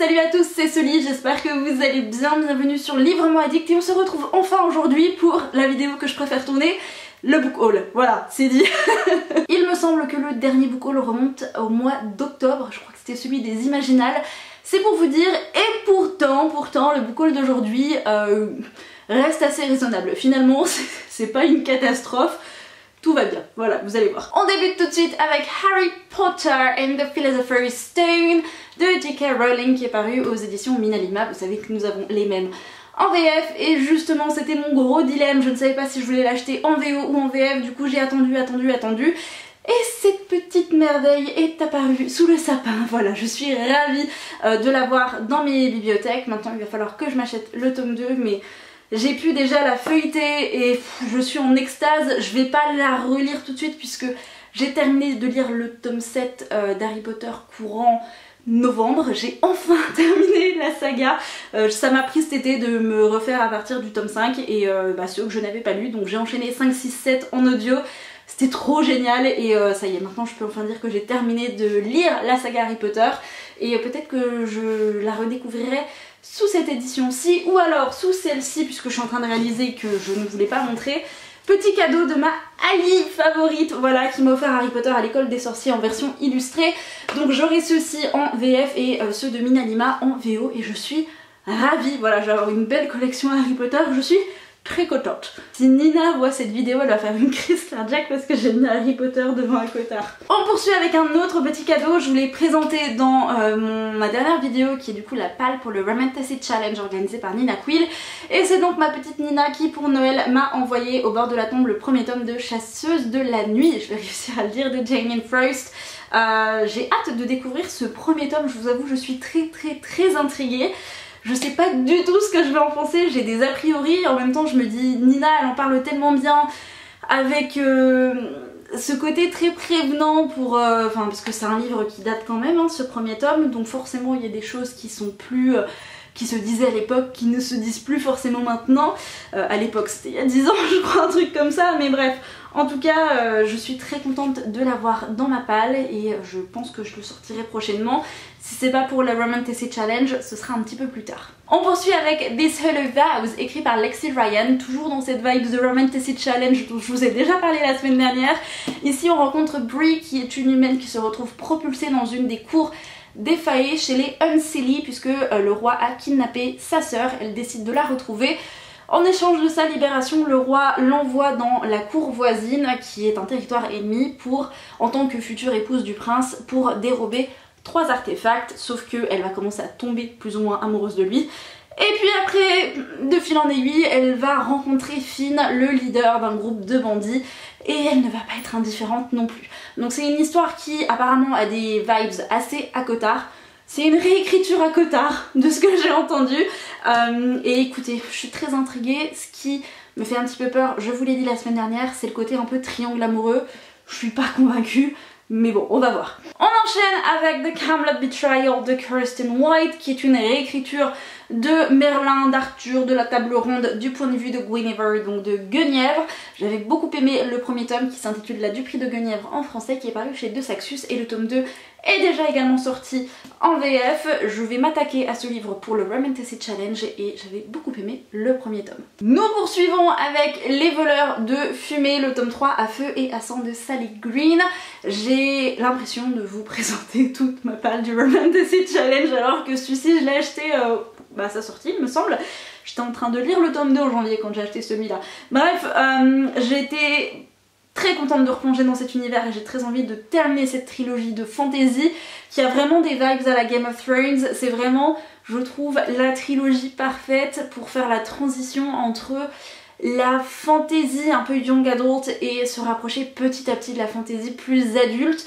salut à tous, c'est Sully, j'espère que vous allez bien, bienvenue sur Livre-moi Addict et on se retrouve enfin aujourd'hui pour la vidéo que je préfère tourner, le book haul. Voilà, c'est dit. Il me semble que le dernier book haul remonte au mois d'octobre, je crois que c'était celui des Imaginales. C'est pour vous dire, et pourtant le book haul d'aujourd'hui reste assez raisonnable. Finalement, c'est pas une catastrophe. Tout va bien, voilà, vous allez voir. On débute tout de suite avec Harry Potter and the Philosopher's Stone de J.K. Rowling qui est paru aux éditions Minalima. Vous savez que nous avons les mêmes en VF et justement c'était mon gros dilemme. Je ne savais pas si je voulais l'acheter en VO ou en VF, du coup j'ai attendu. Et cette petite merveille est apparue sous le sapin. Voilà, je suis ravie de l'avoir dans mes bibliothèques. Maintenant il va falloir que je m'achète le tome 2, mais j'ai pu déjà la feuilleter et je suis en extase. Je vais pas la relire tout de suite puisque j'ai terminé de lire le tome 7 d'Harry Potter courant novembre. J'ai enfin terminé la saga. Ça m'a pris cet été de me refaire à partir du tome 5 et ceux que je n'avais pas lus. Donc j'ai enchaîné 5, 6, 7 en audio. C'était trop génial et ça y est, maintenant je peux enfin dire que j'ai terminé de lire la saga Harry Potter et peut-être que je la redécouvrirai sous cette édition-ci ou alors sous celle-ci puisque je suis en train de réaliser que je ne voulais pas montrer. Petit cadeau de ma Ali favorite, voilà, qui m'a offert Harry Potter à l'école des sorciers en version illustrée. Donc j'aurai ceux-ci en VF et ceux de Minalima en VO et je suis ravie. Voilà, je vais avoir une belle collection Harry Potter, je suis très contente. Si Nina voit cette vidéo, elle va faire une crise cardiaque parce que j'ai mis Harry Potter devant un cotard. On poursuit avec un autre petit cadeau. Je vous l'ai présenté dans ma dernière vidéo qui est du coup la palle pour le Romantasy Challenge organisé par Nina Quill. Et c'est donc ma petite Nina qui pour Noël m'a envoyé au bord de la tombe le premier tome de Chasseuse de la nuit, je vais réussir à le dire, de Jamie Frost. J'ai hâte de découvrir ce premier tome, je vous avoue je suis très intriguée. Je sais pas du tout ce que je vais en penser, j'ai des a priori, en même temps je me dis Nina elle en parle tellement bien avec ce côté très prévenant pour... parce que c'est un livre qui date quand même, hein, ce premier tome, donc forcément il y a des choses qui sont plus... qui se disaient à l'époque, qui ne se disent plus forcément maintenant. À l'époque c'était il y a 10 ans je crois, un truc comme ça, mais bref. En tout cas, je suis très contente de l'avoir dans ma palle et je pense que je le sortirai prochainement. Si c'est pas pour le Romantasy Challenge, ce sera un petit peu plus tard. On poursuit avec This Hollow Vows, écrit par Lexi Ryan, toujours dans cette vibe de Romantasy Challenge dont je vous ai déjà parlé la semaine dernière. Ici on rencontre Bree qui est une humaine qui se retrouve propulsée dans une des cours des Fae chez les Unseelie puisque le roi a kidnappé sa sœur, elle décide de la retrouver. En échange de sa libération, le roi l'envoie dans la cour voisine qui est un territoire ennemi pour, en tant que future épouse du prince, pour dérober 3 artefacts, sauf qu'elle va commencer à tomber plus ou moins amoureuse de lui. Et puis après, de fil en aiguille, elle va rencontrer Finn, le leader d'un groupe de bandits, et elle ne va pas être indifférente non plus. Donc c'est une histoire qui apparemment a des vibes assez à cotard. C'est une réécriture à cotard de ce que j'ai entendu et écoutez, je suis très intriguée. Ce qui me fait un petit peu peur, je vous l'ai dit la semaine dernière, c'est le côté un peu triangle amoureux. Je suis pas convaincue, mais bon, on va voir. On enchaîne avec The Camelot Betrayal de Kirsten White qui est une réécriture de Merlin, d'Arthur, de la table ronde du point de vue de Guinevere, donc de Guenièvre. J'avais beaucoup aimé le premier tome qui s'intitule La Duperie de Guenièvre en français qui est paru chez De Saxus et le tome 2 est déjà également sorti en VF. Je vais m'attaquer à ce livre pour le Romantasy Challenge et j'avais beaucoup aimé le premier tome. Nous poursuivons avec Les Voleurs de Fumée, le tome 3 à feu et à sang de Sally Green. J'ai l'impression de vous présenter toute ma palle du Romantasy Challenge alors que celui-ci je l'ai acheté à sa sortie il me semble. J'étais en train de lire le tome 2 en janvier quand j'ai acheté celui-là. Bref, j'ai été très contente de replonger dans cet univers et j'ai très envie de terminer cette trilogie de fantasy qui a vraiment des vibes à la Game of Thrones. C'est vraiment, je trouve, la trilogie parfaite pour faire la transition entre la fantasy un peu young adult et se rapprocher petit à petit de la fantasy plus adulte.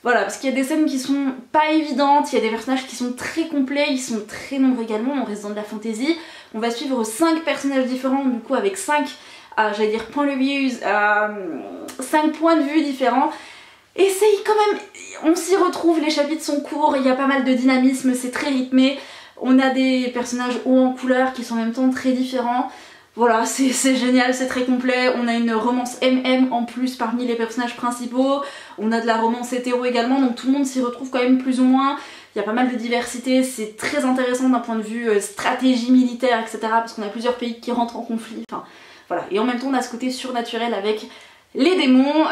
Voilà, parce qu'il y a des scènes qui sont pas évidentes, il y a des personnages qui sont très complets, ils sont très nombreux également, on reste dans de la fantasy. On va suivre 5 personnages différents, du coup avec 5, j'allais dire point of views, 5 points de vue différents. Et c'est quand même, on s'y retrouve, les chapitres sont courts, il y a pas mal de dynamisme, c'est très rythmé. On a des personnages hauts en couleur qui sont en même temps très différents. Voilà, c'est génial, c'est très complet. On a une romance MM en plus parmi les personnages principaux. On a de la romance hétéro également, donc tout le monde s'y retrouve quand même plus ou moins. il y a pas mal de diversité, c'est très intéressant d'un point de vue stratégie militaire, etc. parce qu'on a plusieurs pays qui rentrent en conflit, enfin voilà. Et en même temps on a ce côté surnaturel avec les démons,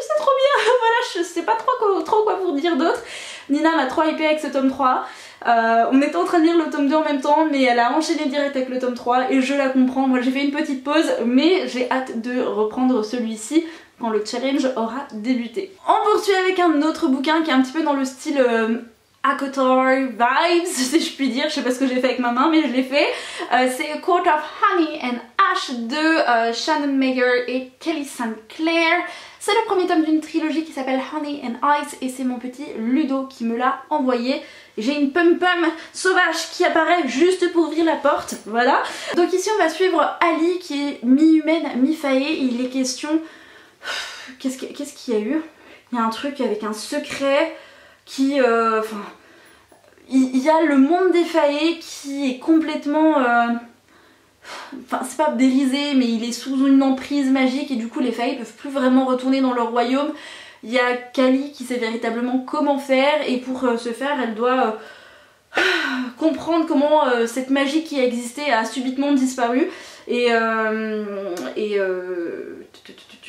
c'est trop bien, voilà, je sais pas trop quoi vous dire d'autre. Nina m'a trop hypée avec ce tome 3. On était en train de lire le tome 2 en même temps, mais elle a enchaîné direct avec le tome 3 et je la comprends. Moi j'ai fait une petite pause, mais j'ai hâte de reprendre celui-ci quand le challenge aura débuté. On poursuit avec un autre bouquin qui est un petit peu dans le style ACOTAR vibes, si je puis dire. Je sais pas ce que j'ai fait avec ma main, mais je l'ai fait. C'est Court of Honey and Ash de Shannon Mayer et Kelly St. Clair. C'est le premier tome d'une trilogie qui s'appelle Honey and Ice et c'est mon petit Ludo qui me l'a envoyé. J'ai une pum-pum sauvage qui apparaît juste pour ouvrir la porte, voilà. Donc ici on va suivre Ali qui est mi-humaine, mi-faée. Il est question... Qu'est-ce qu'il y a eu? Il y a un truc avec un secret qui... il y a le monde des faées qui est complètement... Enfin c'est pas dérisé, mais il est sous une emprise magique et du coup les faées peuvent plus vraiment retourner dans leur royaume. Il y a Kali qui sait véritablement comment faire et pour ce faire elle doit comprendre comment cette magie qui a existé a subitement disparu et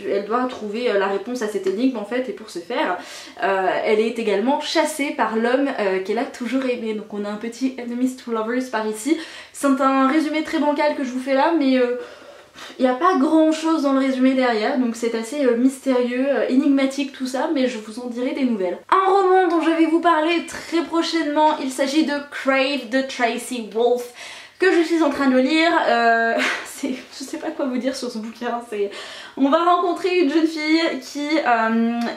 elle doit trouver la réponse à cette énigme en fait. Et pour ce faire elle est également chassée par l'homme qu'elle a toujours aimé. Donc on a un petit enemies to lovers par ici. C'est un résumé très bancal que je vous fais là, mais il n'y a pas grand chose dans le résumé derrière, donc c'est assez mystérieux, énigmatique tout ça, mais je vous en dirai des nouvelles. Un roman dont je vais vous parler très prochainement, il s'agit de Crave de Tracy Wolff, que je suis en train de lire. Je sais pas quoi vous dire sur ce bouquin. On va rencontrer une jeune fille qui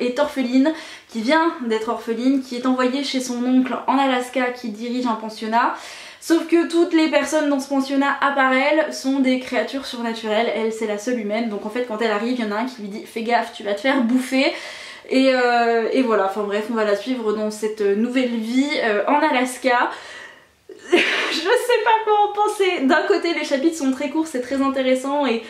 est orpheline, qui vient d'être orpheline, qui est envoyée chez son oncle en Alaska qui dirige un pensionnat. Sauf que toutes les personnes dans ce pensionnat à part elle sont des créatures surnaturelles, elle c'est la seule humaine, donc en fait quand elle arrive il y en a un qui lui dit fais gaffe tu vas te faire bouffer et voilà, enfin bref on va la suivre dans cette nouvelle vie en Alaska. Je sais pas quoi en penser. D'un côté les chapitres sont très courts, c'est très intéressant et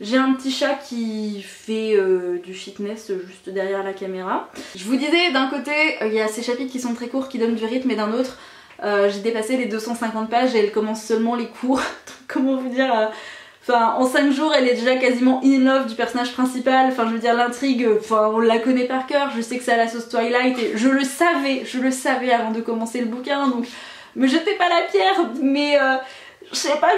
j'ai un petit chat qui fait du fitness juste derrière la caméra. Je vous disais d'un côté il y a ces chapitres qui sont très courts qui donnent du rythme et d'un autre j'ai dépassé les 250 pages et elle commence seulement les cours. Comment vous dire, enfin en 5 jours elle est déjà quasiment in love du personnage principal. Enfin je veux dire l'intrigue, enfin on la connaît par cœur. Je sais que c'est à la sauce Twilight et je le savais avant de commencer le bouquin, donc me jetez pas la pierre, mais je sais pas,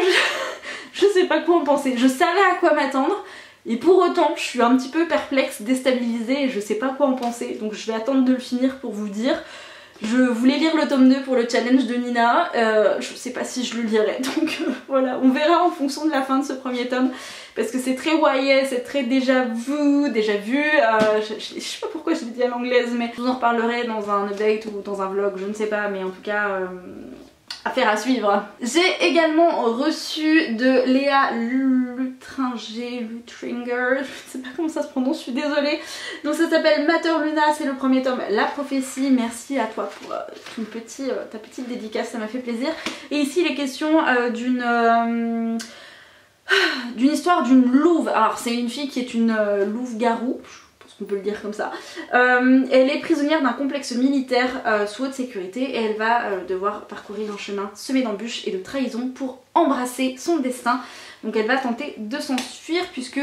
je sais pas quoi en penser. Je savais à quoi m'attendre et pour autant je suis un petit peu perplexe, déstabilisée et je sais pas quoi en penser, donc je vais attendre de le finir pour vous dire. Je voulais lire le tome 2 pour le challenge de Nina, je sais pas si je le lirai, donc voilà, on verra en fonction de la fin de ce premier tome, parce que c'est très YA, c'est très déjà vu, je sais pas pourquoi je l'ai dit à l'anglaise, mais je vous en reparlerai dans un update ou dans un vlog, je ne sais pas, mais en tout cas... affaire à suivre. J'ai également reçu de Léa Lutringer, je sais pas comment ça se prononce, je suis désolée. Donc ça s'appelle Mater Luna, c'est le premier tome, La Prophétie. Merci à toi pour ta petite dédicace, ça m'a fait plaisir. Et ici il est question d'une histoire d'une louve. Alors c'est une fille qui est une louve-garou, on peut le dire comme ça. Elle est prisonnière d'un complexe militaire sous haute sécurité et elle va devoir parcourir un chemin semé d'embûches et de trahisons pour embrasser son destin. Donc elle va tenter de s'enfuir puisque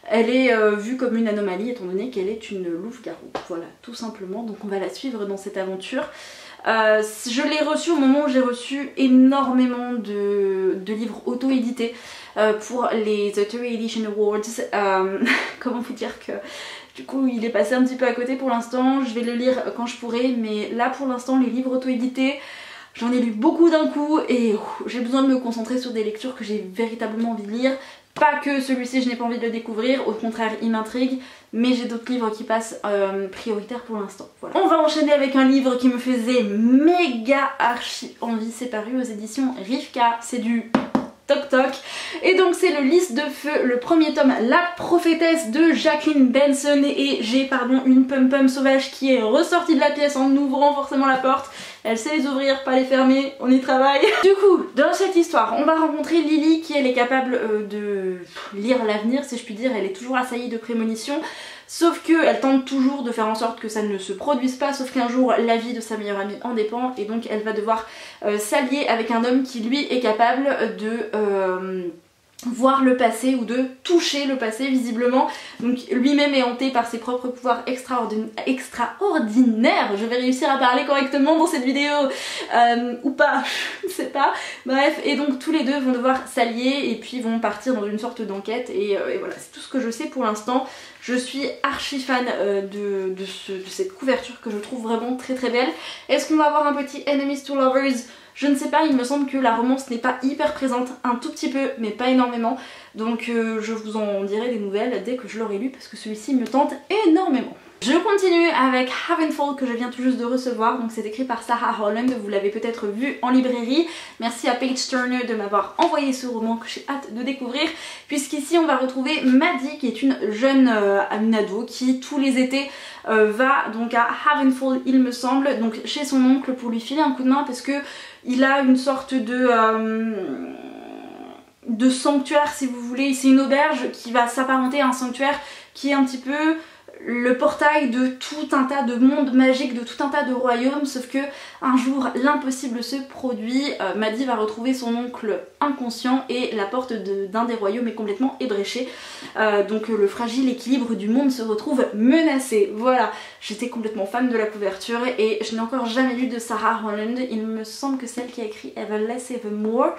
elle est vue comme une anomalie étant donné qu'elle est une louve-garou. Voilà, tout simplement. Donc on va la suivre dans cette aventure. Je l'ai reçue au moment où j'ai reçu énormément de livres auto-édités pour les Authority Edition Awards. Comment vous dire que du coup il est passé un petit peu à côté pour l'instant, je vais le lire quand je pourrai, mais là pour l'instant les livres auto-édités, j'en ai lu beaucoup d'un coup et j'ai besoin de me concentrer sur des lectures que j'ai véritablement envie de lire. Pas que celui-ci je n'ai pas envie de le découvrir, au contraire il m'intrigue, mais j'ai d'autres livres qui passent prioritaires pour l'instant. Voilà. On va enchaîner avec un livre qui me faisait méga archi envie, c'est paru aux éditions Rivka, c'est du toc toc. Et donc c'est le Lys de Feu, le premier tome, La Prophétesse de Jacqueline Benson. Et j'ai une pum-pum sauvage qui est ressortie de la pièce en ouvrant forcément la porte. Elle sait les ouvrir, pas les fermer, on y travaille. Du coup, dans cette histoire, on va rencontrer Lily qui elle est capable de lire l'avenir si je puis dire. Elle est toujours assaillie de prémonitions. sauf qu'elle tente toujours de faire en sorte que ça ne se produise pas, sauf qu'un jour la vie de sa meilleure amie en dépend et donc elle va devoir s'allier avec un homme qui lui est capable de voir le passé ou de toucher le passé visiblement, donc lui-même est hanté par ses propres pouvoirs extraordinaires. Je vais réussir à parler correctement dans cette vidéo ou pas, je sais pas, bref, et donc tous les deux vont devoir s'allier et puis vont partir dans une sorte d'enquête et voilà, c'est tout ce que je sais pour l'instant. Je suis archi fan de cette couverture que je trouve vraiment très très belle. Est-ce qu'on va avoir un petit Enemies to Lovers? Je ne sais pas, il me semble que la romance n'est pas hyper présente, un tout petit peu mais pas énormément, donc je vous en dirai des nouvelles dès que je l'aurai lu parce que celui-ci me tente énormément. Je continue avec Heavenfall que je viens tout juste de recevoir, donc c'est écrit par Sarah Holland, vous l'avez peut-être vu en librairie. Merci à Page Turner de m'avoir envoyé ce roman que j'ai hâte de découvrir, puisqu'ici on va retrouver Maddie qui est une jeune ado qui tous les étés va donc à Heavenfall il me semble, donc chez son oncle pour lui filer un coup de main parce que il a une sorte de sanctuaire si vous voulez, c'est une auberge qui va s'apparenter à un sanctuaire qui est un petit peu le portail de tout un tas de mondes magiques, de tout un tas de royaumes, sauf que un jour l'impossible se produit, Maddie va retrouver son oncle inconscient et la porte d'un des royaumes est complètement ébréchée, donc le fragile équilibre du monde se retrouve menacé. Voilà, j'étais complètement fan de la couverture et je n'ai encore jamais lu de Sarah Holland, il me semble que c'est elle qui a écrit Even Less Even More,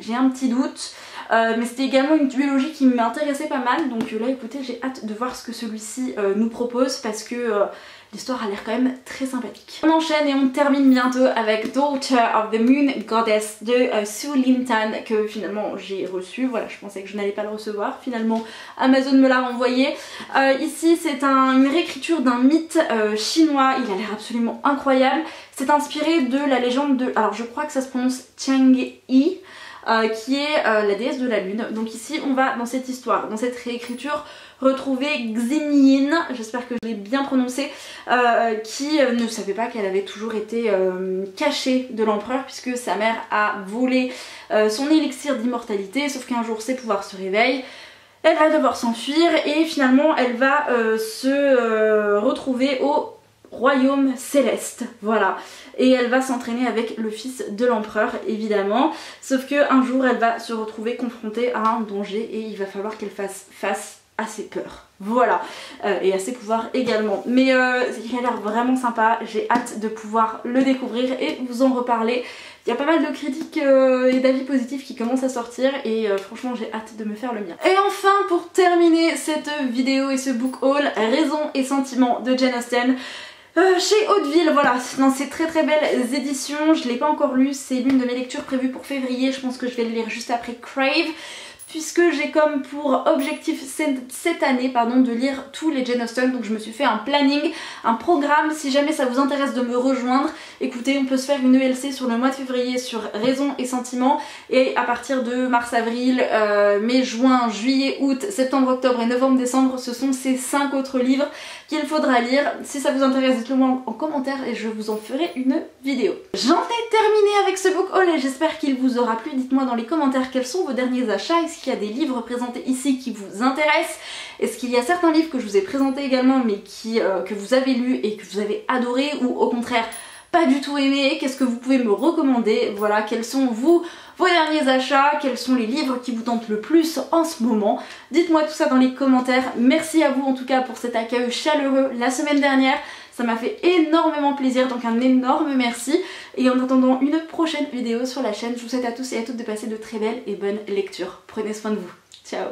j'ai un petit doute. Mais c'était également une duologie qui m'intéressait pas mal, donc là écoutez, j'ai hâte de voir ce que celui-ci nous propose parce que l'histoire a l'air quand même très sympathique. On enchaîne et on termine bientôt avec Daughter of the Moon Goddess de Sue Lin Tan que finalement j'ai reçu. Voilà, je pensais que je n'allais pas le recevoir, finalement Amazon me l'a renvoyé. Ici c'est une réécriture d'un mythe chinois, il a l'air absolument incroyable. C'est inspiré de la légende de, alors je crois que ça se prononce Chang'e, qui est la déesse de la lune. Donc ici on va dans cette histoire, dans cette réécriture retrouver Xinyin, j'espère que je l'ai bien prononcé, qui ne savait pas qu'elle avait toujours été cachée de l'empereur puisque sa mère a volé son élixir d'immortalité, sauf qu'un jour ses pouvoirs se réveillent. Elle va devoir s'enfuir et finalement elle va se retrouver au royaume céleste, voilà, et elle va s'entraîner avec le fils de l'empereur évidemment, sauf que un jour elle va se retrouver confrontée à un danger et il va falloir qu'elle fasse face à ses peurs, voilà, et à ses pouvoirs également, mais il a l'air vraiment sympa, j'ai hâte de pouvoir le découvrir et vous en reparler. Il y a pas mal de critiques et d'avis positifs qui commencent à sortir et franchement j'ai hâte de me faire le mien. Et enfin pour terminer cette vidéo et ce book haul, Raison et Sentiments de Jane Austen. Chez Hauteville, voilà, dans ces très très belles éditions, je l'ai pas encore lu, c'est l'une de mes lectures prévues pour février, je pense que je vais le lire juste après Crave, puisque j'ai comme pour objectif cette année de lire tous les Jane Austen, donc je me suis fait un planning, un programme, si jamais ça vous intéresse de me rejoindre, écoutez, on peut se faire une ELC sur le mois de février sur Raison et Sentiments, et à partir de mars, avril, mai, juin, juillet, août, septembre, octobre et novembre, décembre, ce sont ces 5 autres livres qu'il faudra lire. Si ça vous intéresse, dites-le moi en commentaire et je vous en ferai une vidéo. J'en ai terminé avec ce book haul et j'espère qu'il vous aura plu. Dites-moi dans les commentaires quels sont vos derniers achats, est-ce qu'il y a des livres présentés ici qui vous intéressent, est-ce qu'il y a certains livres que je vous ai présentés également mais que vous avez lus et que vous avez adoré ou au contraire pas du tout aimé, qu'est-ce que vous pouvez me recommander, voilà, quels sont vos derniers achats, quels sont les livres qui vous tentent le plus en ce moment, dites-moi tout ça dans les commentaires. Merci à vous en tout cas pour cet accueil chaleureux la semaine dernière, ça m'a fait énormément plaisir, donc un énorme merci, et en attendant une prochaine vidéo sur la chaîne, je vous souhaite à tous et à toutes de passer de très belles et bonnes lectures. Prenez soin de vous, ciao.